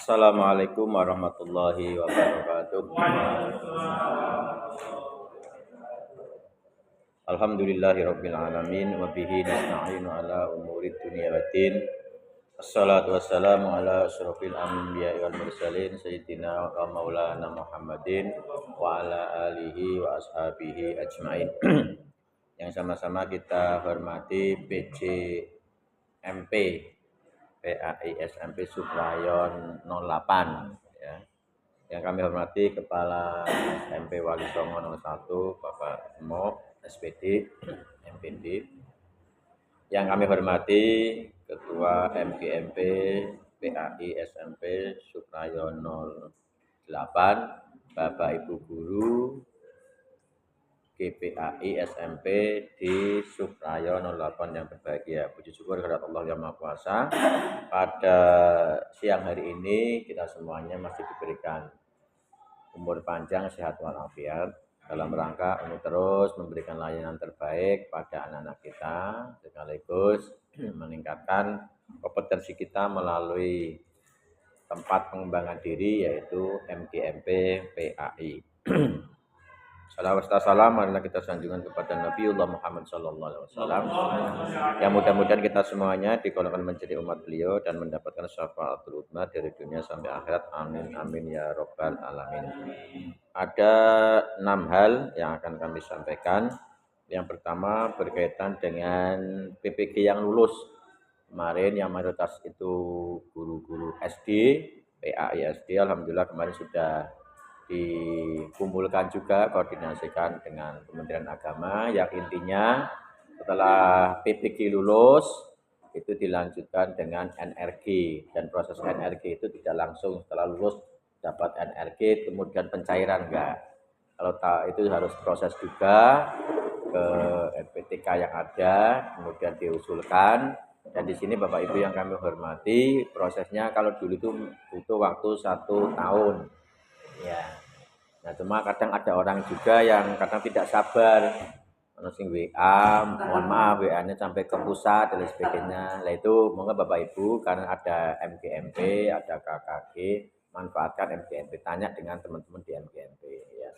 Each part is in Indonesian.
Assalamualaikum warahmatullahi wabarakatuh. Alhamdulillahirabbil alamin wa bihi nasta'inu ala umurid dunya waddin. Assalatu wassalamu ala asyrofil anbiya'i wal mursalin sayyidina wa maulana Muhammadin wa ala alihi wa ashabihi ajmain. Yang sama-sama kita hormati PJ MP PAI SMP Suprayon 08 ya. Yang kami hormati Kepala SMP Wali Songo 01 Bapak Mo SPD MPD. Yang kami hormati Ketua MGMP PAI SMP Suprayon 08 Bapak Ibu Guru GPAI SMP di Suprayo 08 yang berbahagia. Puji syukur kepada Allah Yang Maha Kuasa. Pada siang hari ini kita semuanya masih diberikan umur panjang, sehat walafiat dalam rangka untuk terus memberikan layanan terbaik pada anak-anak kita sekaligus meningkatkan kompetensi kita melalui tempat pengembangan diri yaitu MGMP PAI. Salawat salam adalah kita sanjungan kepada Nabiullah Muhammad SAW. Yang mudah-mudahan kita semuanya digolongkan menjadi umat beliau dan mendapatkan syafaatul ummah dari dunia sampai akhirat. Amin amin ya robbal alamin. Ada 6 hal yang akan kami sampaikan. Yang pertama berkaitan dengan PPG yang lulus. Kemarin yang mayoritas itu guru-guru SD, PAI SD, alhamdulillah kemarin sudah dikumpulkan juga, koordinasikan dengan Kementerian Agama yang intinya setelah PPG lulus itu dilanjutkan dengan NRG dan proses NRG itu tidak langsung setelah lulus dapat NRG kemudian pencairan enggak. Kalau itu harus proses juga ke LPTK yang ada kemudian diusulkan. Dan di sini Bapak Ibu yang kami hormati, prosesnya kalau dulu itu butuh waktu 1 tahun. Ya. Nah, cuma kadang ada orang juga yang kadang tidak sabar. Ono sing WA, mohon maaf WA-nya sampai ke pusat dan sebagainya. Nah, itu monggo Bapak Ibu karena ada MGMP, ada KKG, manfaatkan MGMP, tanya dengan teman-teman di MGMP ya.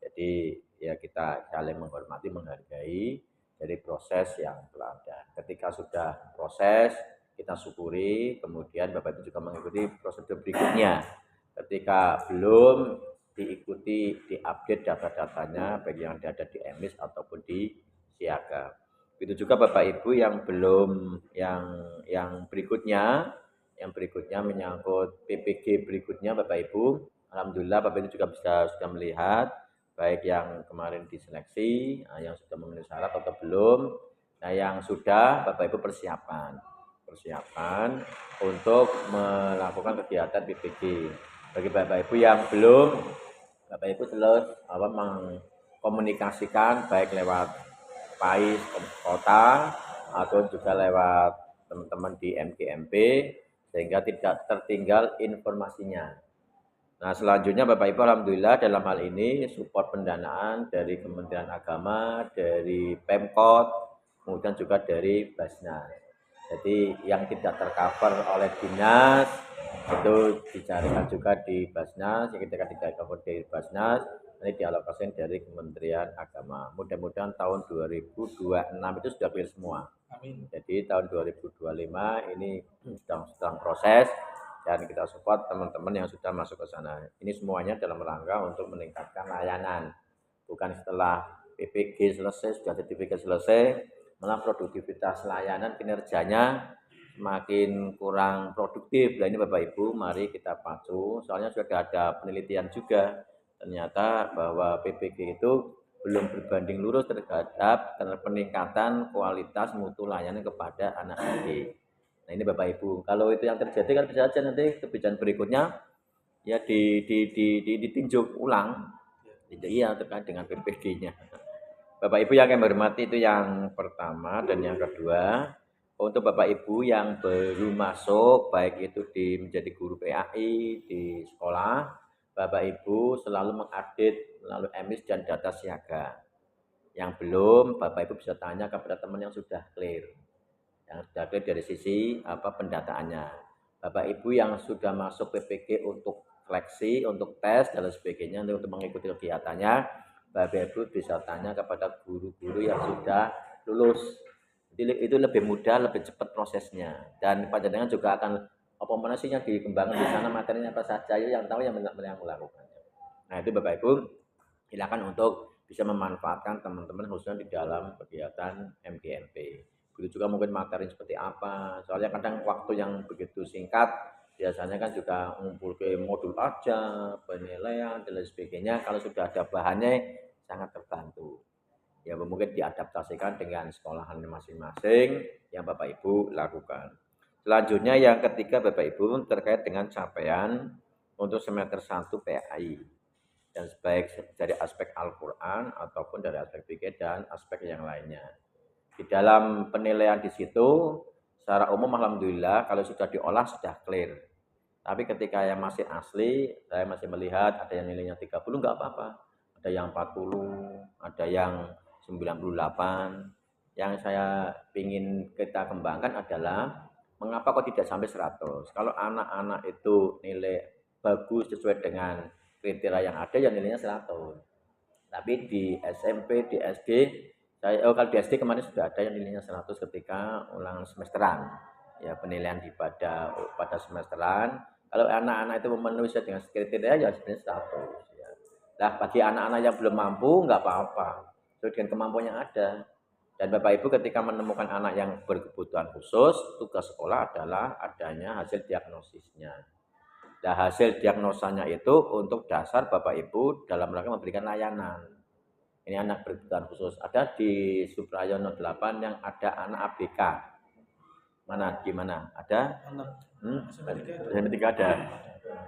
Jadi ya kita saling menghormati, menghargai dari proses yang telah ada. Ketika sudah proses, kita syukuri, kemudian Bapak Ibu juga mengikuti prosedur berikutnya. Ketika belum diikuti, diupdate data-datanya baik yang ada di EMIS ataupun di Siaga. Begitu juga Bapak Ibu yang belum yang berikutnya menyangkut PPG berikutnya Bapak Ibu. Alhamdulillah Bapak Ibu juga sudah melihat baik yang kemarin diseleksi, yang sudah memenuhi syarat atau belum. Nah, yang sudah Bapak Ibu persiapan untuk melakukan kegiatan PPG. Bagi Bapak Ibu yang belum, Bapak Ibu terus mengkomunikasikan baik lewat PAI kota atau juga lewat teman-teman di MGMP sehingga tidak tertinggal informasinya. Nah, selanjutnya Bapak Ibu alhamdulillah dalam hal ini support pendanaan dari Kementerian Agama, dari Pemkot, kemudian juga dari Basnas. Jadi yang tidak tercover oleh dinas itu dicarikan juga di Basnas, yang tidak tercover di Basnas ini dialokasikan dari Kementerian Agama. Mudah-mudahan tahun 2026 itu sudah clear semua. Amin. Jadi tahun 2025 ini sedang proses dan kita support teman-teman yang sudah masuk ke sana. Ini semuanya dalam rangka untuk meningkatkan layanan. Bukan setelah PPG selesai, sudah sertifikat selesai, malah produktivitas layanan kinerjanya semakin kurang produktif. Nah ini Bapak Ibu, mari kita pacu. Soalnya sudah ada penelitian juga. Ternyata bahwa PPG itu belum berbanding lurus terhadap peningkatan kualitas mutu layanan kepada anak didik. Nah ini Bapak Ibu, kalau itu yang terjadi kan bisa saja nanti kebijakan berikutnya ya ditinjau ulang. Iya terkait dengan PPG-nya. Bapak Ibu yang kami hormati itu yang pertama dan yang kedua. Untuk Bapak Ibu yang baru masuk baik itu menjadi guru PAI di sekolah, Bapak Ibu selalu mengupdate melalui EMIS dan data siaga. Yang belum Bapak Ibu bisa tanya kepada teman yang sudah clear. Yang sudah clear dari sisi pendataannya. Bapak Ibu yang sudah masuk PPG untuk seleksi, untuk tes dan sebagainya untuk mengikuti kegiatannya, Bapak Ibu bisa tanya kepada guru-guru yang sudah lulus. Jadi itu lebih mudah, lebih cepat prosesnya. Dan panjenengan juga akan apa mana sih yang dikembangkan di sana, materinya apa saja, yang tahu yang melakukannya. Nah itu Bapak Ibu silakan untuk bisa memanfaatkan teman-teman khususnya di dalam kegiatan MGMP. Begitu juga mungkin materi seperti apa. Soalnya kadang waktu yang begitu singkat, biasanya kan juga ngumpul ke modul aja, penilaian dan lain sebagainya. Kalau sudah ada bahannya sangat terbantu. Ya mungkin diadaptasikan dengan sekolahan masing-masing yang Bapak Ibu lakukan. Selanjutnya yang ketiga Bapak Ibu terkait dengan capaian untuk semester 1 PAI. Dan baik dari aspek Al-Quran ataupun dari aspek fikih dan aspek yang lainnya. Di dalam penilaian di situ, secara umum alhamdulillah kalau sudah diolah sudah clear. Tapi ketika yang masih asli, saya masih melihat ada yang nilainya 30 nggak apa-apa. Ada yang 40, ada yang 98. Yang saya ingin kita kembangkan adalah mengapa kok tidak sampai 100. Kalau anak-anak itu nilai bagus sesuai dengan kriteria yang ada, ya nilainya 100. Tapi di SMP, di SD, kalau di SD kemarin sudah ada yang nilainya 100 ketika ulang semesteran. Ya penilaian pada semesteran. Kalau anak-anak itu memenuhi dengan kriteria ya sebenarnya 100. Ya. Nah bagi anak-anak yang belum mampu nggak apa-apa. Sesuai dengan kemampuan yang ada. Dan Bapak Ibu ketika menemukan anak yang berkebutuhan khusus, tugas sekolah adalah adanya hasil diagnosisnya. Nah, hasil diagnosanya itu untuk dasar Bapak Ibu dalam rangka memberikan layanan. Ini anak berkebutuhan khusus. Ada di Suprayono 8 yang ada anak ABK. Mana? Gimana? Ada? SMP 3 ada.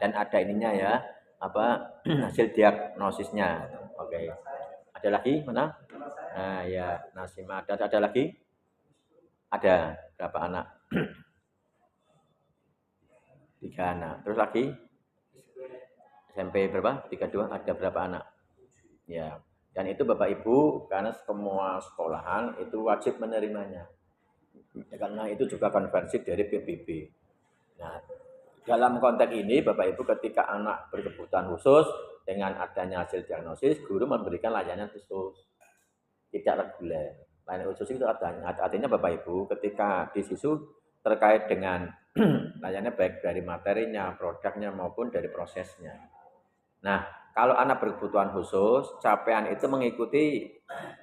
Dan ada ininya ya, apa hasil diagnosisnya. Oke. Ada lagi? Mana? Nah, ya, Nasima ada lagi? Ada berapa anak? 3 anak. Terus lagi? SMP berapa? 32 ada berapa anak? Ya. Dan itu Bapak Ibu karena semua sekolahan itu wajib menerimanya. Ya, karena itu juga konversi dari PBB. Nah, dalam konteks ini Bapak Ibu ketika anak berkebutuhan khusus dengan adanya hasil diagnosis, guru memberikan layanan khusus tidak reguler. Layanan khusus itu artinya Bapak Ibu ketika di situ terkait dengan layanannya baik dari materinya, produknya maupun dari prosesnya. Nah, kalau anak berkebutuhan khusus, capaian itu mengikuti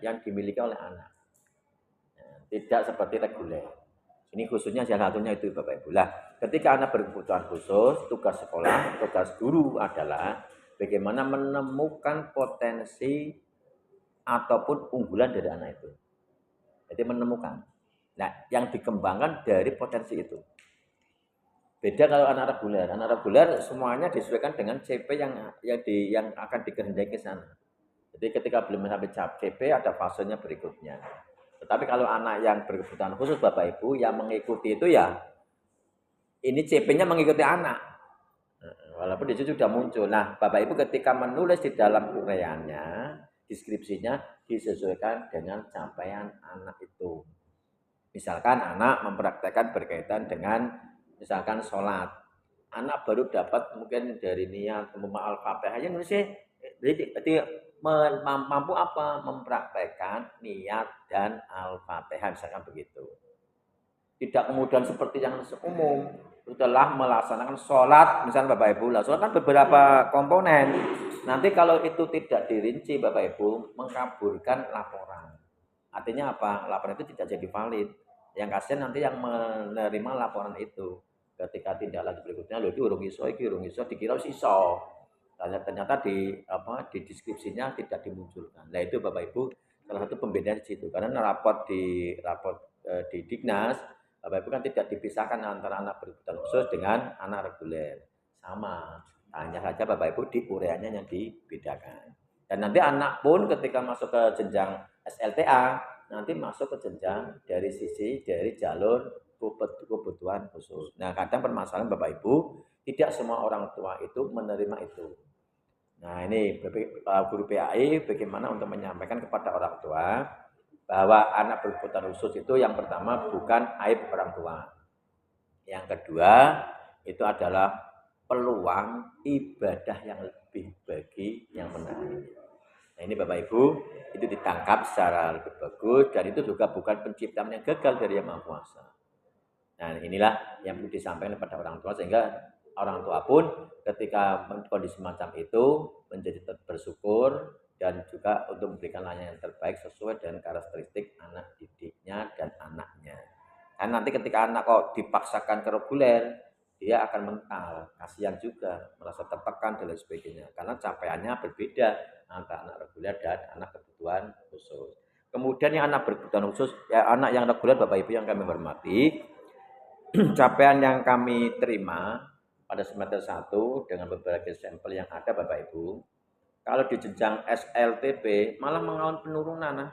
yang dimiliki oleh anak. Tidak seperti reguler. Ini khususnya salah satunya itu Bapak Ibu. Lah, ketika anak berkebutuhan khusus, tugas sekolah, tugas guru adalah bagaimana menemukan potensi ataupun unggulan dari anak itu. Jadi menemukan. Nah, yang dikembangkan dari potensi itu. Beda kalau anak reguler. Anak reguler semuanya disesuaikan dengan CP yang akan dikehendaki ke sana. Jadi ketika belum sampai CP ada fasenya berikutnya. Tetapi kalau anak yang berkebutuhan khusus Bapak Ibu yang mengikuti itu ya ini CP-nya mengikuti anak. Walaupun di situ sudah muncul. Nah, Bapak Ibu ketika menulis di dalam uraiannya, deskripsinya disesuaikan dengan capaian anak itu. Misalkan anak mempraktekkan berkaitan dengan misalkan sholat. Anak baru dapat mungkin dari niat Al-Fatihah aja nulisnya. Jadi mampu apa? Mempraktekkan niat dan Al-Fatihah misalkan begitu. Tidak kemudian seperti yang umum setelah melaksanakan sholat misalnya Bapak Ibu lah sholat kan beberapa komponen nanti kalau itu tidak dirinci Bapak Ibu mengkaburkan laporan artinya apa laporan itu tidak jadi valid yang kasihan nanti yang menerima laporan itu ketika tindak lanjut berikutnya loh iki urung iso dikira iso ternyata di deskripsinya tidak dimunculkan. Nah itu Bapak Ibu salah satu pembedaan di situ karena raport di Dignas Bapak Ibu kan tidak dipisahkan antara anak berkebutuhan khusus dengan anak reguler. Sama. Hanya saja Bapak Ibu di ureanya yang dibedakan. Dan nanti anak pun ketika masuk ke jenjang SLTA, nanti masuk ke jenjang dari jalur kebutuhan khusus. Nah, kadang permasalahan Bapak Ibu, tidak semua orang tua itu menerima itu. Nah, ini guru PAI bagaimana untuk menyampaikan kepada orang tua bahwa anak berkebutuhan khusus itu yang pertama bukan aib orang tua. Yang kedua, itu adalah peluang ibadah yang lebih bagi yang menahan. Nah ini Bapak Ibu, itu ditangkap secara lebih bagus dan itu juga bukan penciptaan yang gagal dari Yang Maha Kuasa. Nah inilah yang perlu disampaikan kepada orang tua sehingga orang tua pun ketika kondisi semacam itu menjadi bersyukur dan juga untuk memberikan layanan yang terbaik sesuai dengan karakteristik anak didiknya dan anaknya. Karena nanti ketika anak kok dipaksakan ke reguler, dia akan mental, kasihan juga, merasa tertekan dan lain sebagainya. Karena capaiannya berbeda antara anak reguler dan anak kebutuhan khusus. Kemudian yang anak berkebutuhan khusus, ya anak yang reguler Bapak Ibu yang kami hormati, capaian yang kami terima pada semester 1 dengan beberapa sampel yang ada Bapak Ibu, kalau di jenjang SLTP malah mengalami penurunan.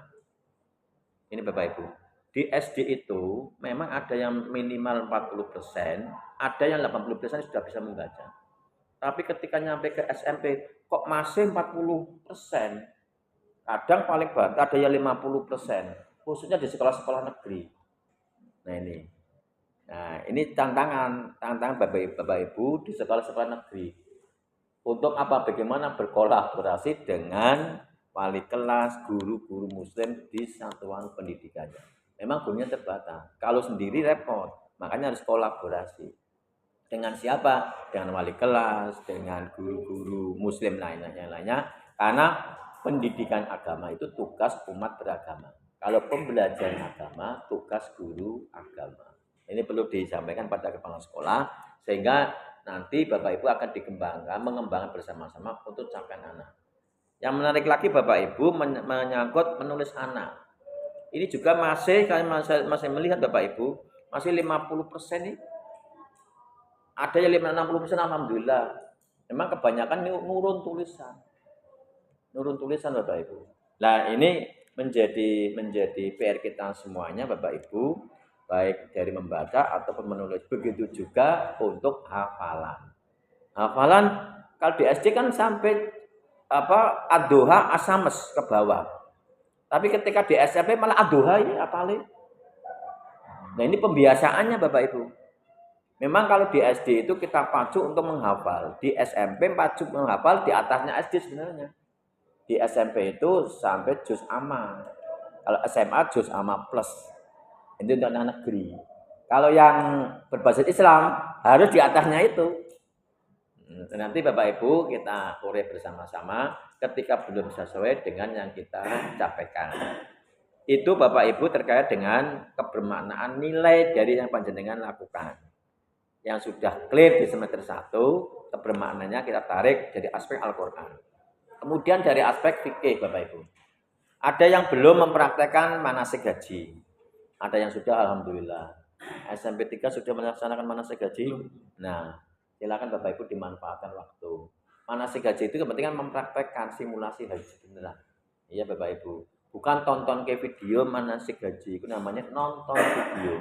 Ini Bapak Ibu. Di SD itu memang ada yang minimal 40%, ada yang 80% sudah bisa membaca. Tapi ketika nyampe ke SMP kok masih 40%. Kadang paling banyak ada yang 50%, khususnya di sekolah-sekolah negeri. Nah ini tantangan Bapak Ibu di sekolah-sekolah negeri. Untuk apa? Bagaimana berkolaborasi dengan wali kelas, guru-guru muslim di satuan pendidikannya. Memang gurunya terbatas. Kalau sendiri repot, makanya harus kolaborasi. Dengan siapa? Dengan wali kelas, dengan guru-guru muslim lainnya. Karena pendidikan agama itu tugas umat beragama. Kalau pembelajaran agama, tugas guru agama. Ini perlu disampaikan pada kepala sekolah, sehingga nanti Bapak Ibu akan mengembangkan bersama-sama untuk capaian anak. Yang menarik lagi Bapak Ibu menyangkut menulis anak. Ini juga masih melihat Bapak Ibu, masih 50% nih. Ada yang 60% alhamdulillah. Memang kebanyakan nurun tulisan. Nurun tulisan Bapak Ibu. Nah, ini menjadi PR kita semuanya Bapak Ibu, baik dari membaca ataupun menulis. Begitu juga untuk hafalan. Hafalan kalau di SD kan sampai ad-duha asames ke bawah. Tapi ketika di SMP malah ad-duha ini apalagi. Nah, ini pembiasaannya Bapak Ibu. Memang kalau di SD itu kita pacu untuk menghafal, di SMP pacu menghafal, di atasnya SD sebenarnya. Di SMP itu sampai juz amma. Kalau SMA juz amma plus. Itu untuk anak negeri. Kalau yang berbasis Islam harus di atasnya itu. Nanti Bapak Ibu kita uraikan bersama-sama ketika belum sesuai dengan yang kita capaikan. Itu Bapak Ibu terkait dengan kebermaknaan nilai dari yang panjenengan lakukan. Yang sudah clear di semester 1, kebermaknanya kita tarik dari aspek Al-Quran. Kemudian dari aspek fikih Bapak Ibu. Ada yang belum mempraktekkan manasik haji. Ada yang sudah alhamdulillah. SMP 3 sudah melaksanakan manasik haji. Nah, silakan Bapak Ibu dimanfaatkan waktu. Manasik haji itu kepentingan mempraktekkan simulasi haji beneran. Iya Bapak Ibu. Bukan tonton ke video manasik haji. Itu namanya nonton video.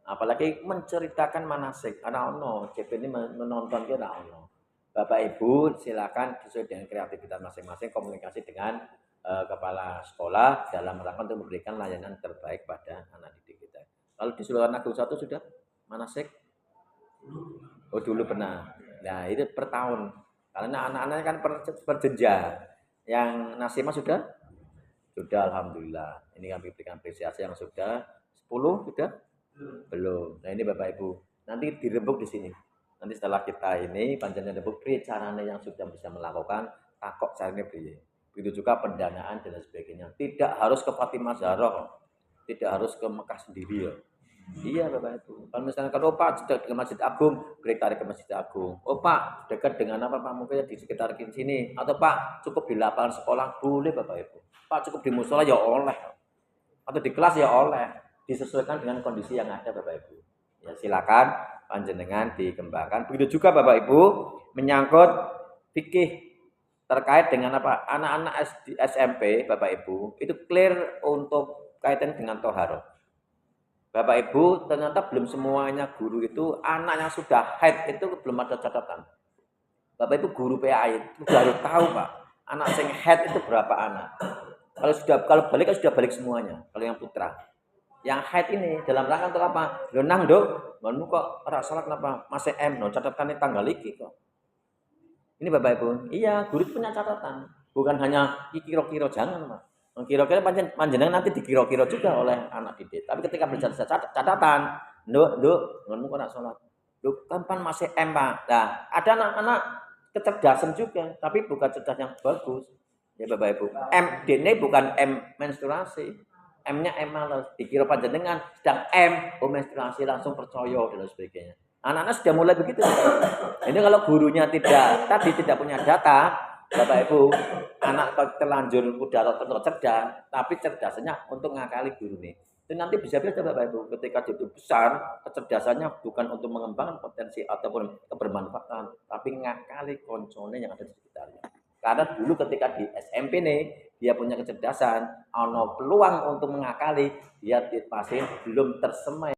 Apalagi menceritakan manasik. Ana ono, CP ini menonton ke ana ono. Bapak Ibu silakan sesuai dengan kreativitas masing-masing komunikasi dengan kepala sekolah dalam rangka untuk memberikan layanan terbaik pada anak didik kita. Kalau di Sulawesi Agung 1 sudah manasik? Oh dulu pernah. Nah itu per tahun. Karena anak-anaknya kan per jenjang. Yang Nasima sudah? Sudah alhamdulillah. Ini kami berikan apresiasi yang sudah 10 sudah? Belum. Nah ini Bapak Ibu. Nanti dirembuk di sini. Nanti setelah kita ini panjenengan rembuk caranya yang sudah bisa melakukan takok caranya piye. Begitu juga pendanaan dan sebagainya. Tidak harus ke Fatimah Zahra. Tidak harus ke Mekah sendiri ya. Iya Bapak Ibu. Kalau misalnya kalau Pak dekat dengan Masjid Agung, tarik ke Masjid Agung. Oh Pak, dekat dengan apa Pak? Mungkin di sekitar sini. Atau Pak, cukup di lapangan sekolah boleh Bapak Ibu. Pak, cukup di musola ya oleh. Atau di kelas ya oleh. Disesuaikan dengan kondisi yang ada Bapak Ibu. Ya silakan panjenengan dikembangkan. Begitu juga Bapak Ibu menyangkut fikih terkait dengan apa? Anak-anak SMP Bapak Ibu itu clear untuk kaitan dengan toharoh. Bapak Ibu ternyata belum semuanya guru itu anak yang sudah haid itu belum ada catatan. Bapak Ibu guru PAI itu harus tahu Pak, anak yang haid itu berapa anak. Kalau balik kan sudah balik semuanya. Kalau yang putra. yang haid ini dalam rangka untuk apa? Lho nang Nduk, ngono kok ora salat kenapa? Masih M, no catatannya tanggal iki kok. Ini Bapak Ibu, iya guru itu punya catatan. Bukan hanya kira-kira jangan, Mas. Kira-kira panjenengan nanti dikira-kira juga oleh anak didik. Tapi ketika berjalan catatan, Nduk, ngono kok nak salat. Nduk, kan masih M, Pak. Nah, ada anak-anak kecerdasan juga, tapi bukan cerdas yang bagus. Ya Bapak Ibu, M ini bukan M menstruasi. M-nya M males. Dikira panjenengan sedang M, menstruasi langsung percaya dan sebagainya. Anak-anak sudah mulai begitu. Ini kalau gurunya tidak punya data, Bapak Ibu, anak terlanjur udah atau cerdas, tapi cerdasnya untuk ngakali guru nih. Itu nanti bisa-bisa Bapak Ibu, ketika dia besar, kecerdasannya bukan untuk mengembangkan potensi ataupun kebermanfaatan, tapi ngakali koncone yang ada di sekitarnya. Karena dulu ketika di SMP nih, dia punya kecerdasan, ada peluang untuk mengakali, dia masih belum tersemai